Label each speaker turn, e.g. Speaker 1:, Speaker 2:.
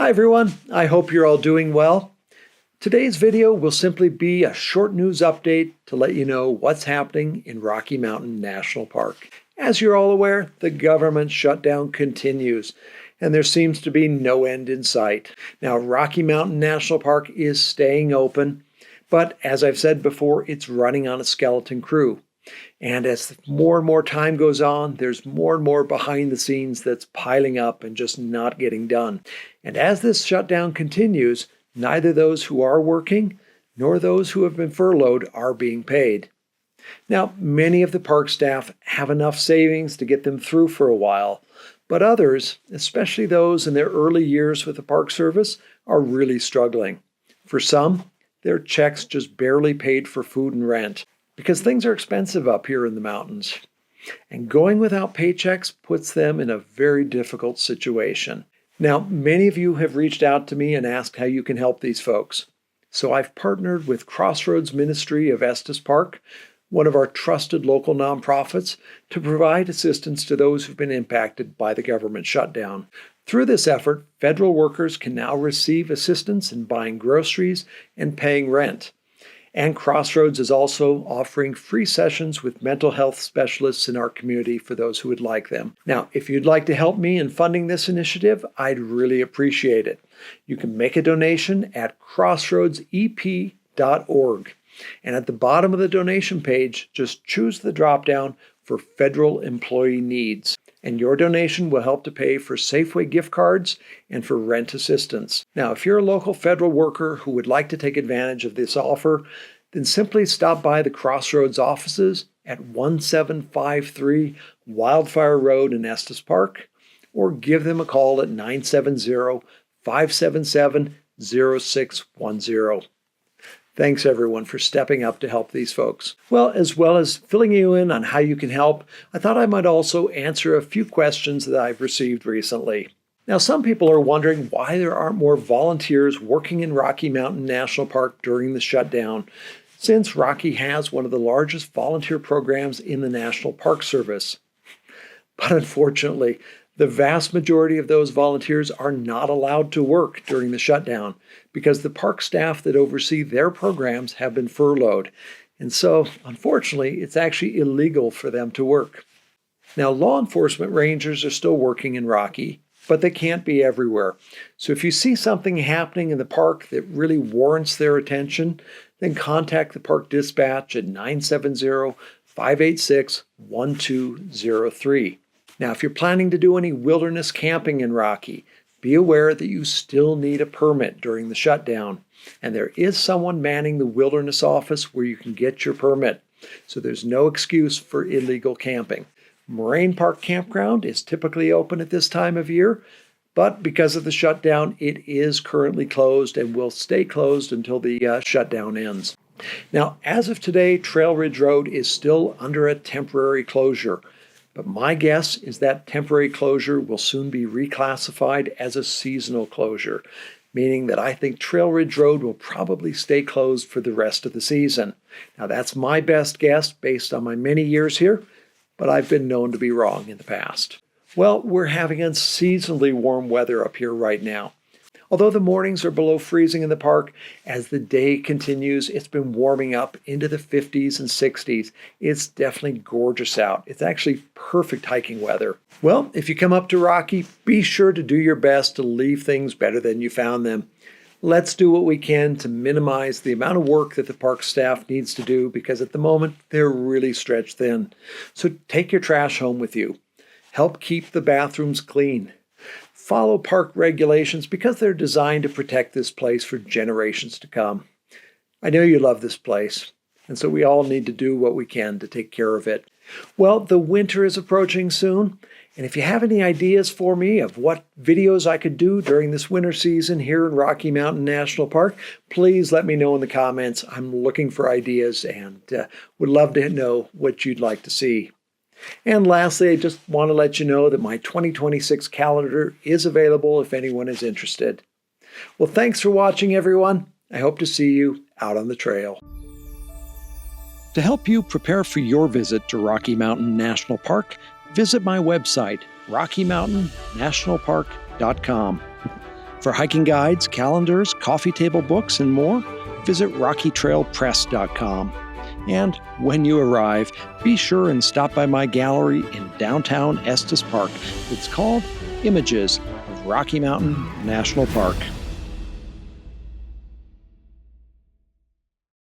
Speaker 1: Hi everyone, I hope you're all doing well. Today's video will simply be a short news update to let you know what's happening in Rocky Mountain National Park. As you're all aware, the government shutdown continues, and there seems to be no end in sight. Now, Rocky Mountain National Park is staying open, but as I've said before, it's running on a skeleton crew. And as more and more time goes on, there's more and more behind the scenes that's piling up and just not getting done. And as this shutdown continues, neither those who are working nor those who have been furloughed are being paid. Now, many of the park staff have enough savings to get them through for a while, but others, especially those in their early years with the Park Service, are really struggling. For some, their checks just barely paid for food and rent, because things are expensive up here in the mountains. And going without paychecks puts them in a very difficult situation. Now, many of you have reached out to me and asked how you can help these folks. So I've partnered with Crossroads Ministry of Estes Park, one of our trusted local nonprofits, to provide assistance to those who've been impacted by the government shutdown. Through this effort, federal workers can now receive assistance in buying groceries and paying rent. And Crossroads is also offering free sessions with mental health specialists in our community for those who would like them. Now, if you'd like to help me in funding this initiative, I'd really appreciate it. You can make a donation at crossroadsep.org. And at the bottom of the donation page, just choose the drop-down for Federal Employee Needs. And your donation will help to pay for Safeway gift cards and for rent assistance. Now, if you're a local federal worker who would like to take advantage of this offer, then simply stop by the Crossroads offices at 1753 Wildfire Road in Estes Park, or give them a call at 970-577-0610. Thanks everyone for stepping up to help these folks. Well as filling you in on how you can help, I thought I might also answer a few questions that I've received recently. Now, some people are wondering why there aren't more volunteers working in Rocky Mountain National Park during the shutdown, since Rocky has one of the largest volunteer programs in the National Park Service. But unfortunately, the vast majority of those volunteers are not allowed to work during the shutdown because the park staff that oversee their programs have been furloughed. And so, unfortunately, it's actually illegal for them to work. Now, law enforcement rangers are still working in Rocky, but they can't be everywhere. So if you see something happening in the park that really warrants their attention, then contact the park dispatch at 970-586-1203. Now, if you're planning to do any wilderness camping in Rocky, be aware that you still need a permit during the shutdown. And there is someone manning the wilderness office where you can get your permit. So there's no excuse for illegal camping. Moraine Park Campground is typically open at this time of year, but because of the shutdown, it is currently closed and will stay closed until the shutdown ends. Now, as of today, Trail Ridge Road is still under a temporary closure. But my guess is that temporary closure will soon be reclassified as a seasonal closure, meaning that I think Trail Ridge Road will probably stay closed for the rest of the season. Now, that's my best guess based on my many years here, but I've been known to be wrong in the past. Well, we're having unseasonably warm weather up here right now. Although the mornings are below freezing in the park, as the day continues, it's been warming up into the 50s and 60s. It's definitely gorgeous out. It's actually perfect hiking weather. Well, if you come up to Rocky, be sure to do your best to leave things better than you found them. Let's do what we can to minimize the amount of work that the park staff needs to do, because at the moment, they're really stretched thin. So take your trash home with you. Help keep the bathrooms clean. Follow park regulations because they're designed to protect this place for generations to come. I know you love this place, and so we all need to do what we can to take care of it. Well, the winter is approaching soon, and if you have any ideas for me of what videos I could do during this winter season here in Rocky Mountain National Park, please let me know in the comments. I'm looking for ideas and would love to know what you'd like to see. And lastly, I just want to let you know that my 2026 calendar is available if anyone is interested. Well, thanks for watching, everyone. I hope to see you out on the trail. To help you prepare for your visit to Rocky Mountain National Park, visit my website, RockyMountainNationalPark.com. For hiking guides, calendars, coffee table books, and more, visit rockytrailpress.com. And when you arrive, be sure and stop by my gallery in downtown Estes Park. It's called Images of Rocky Mountain National Park.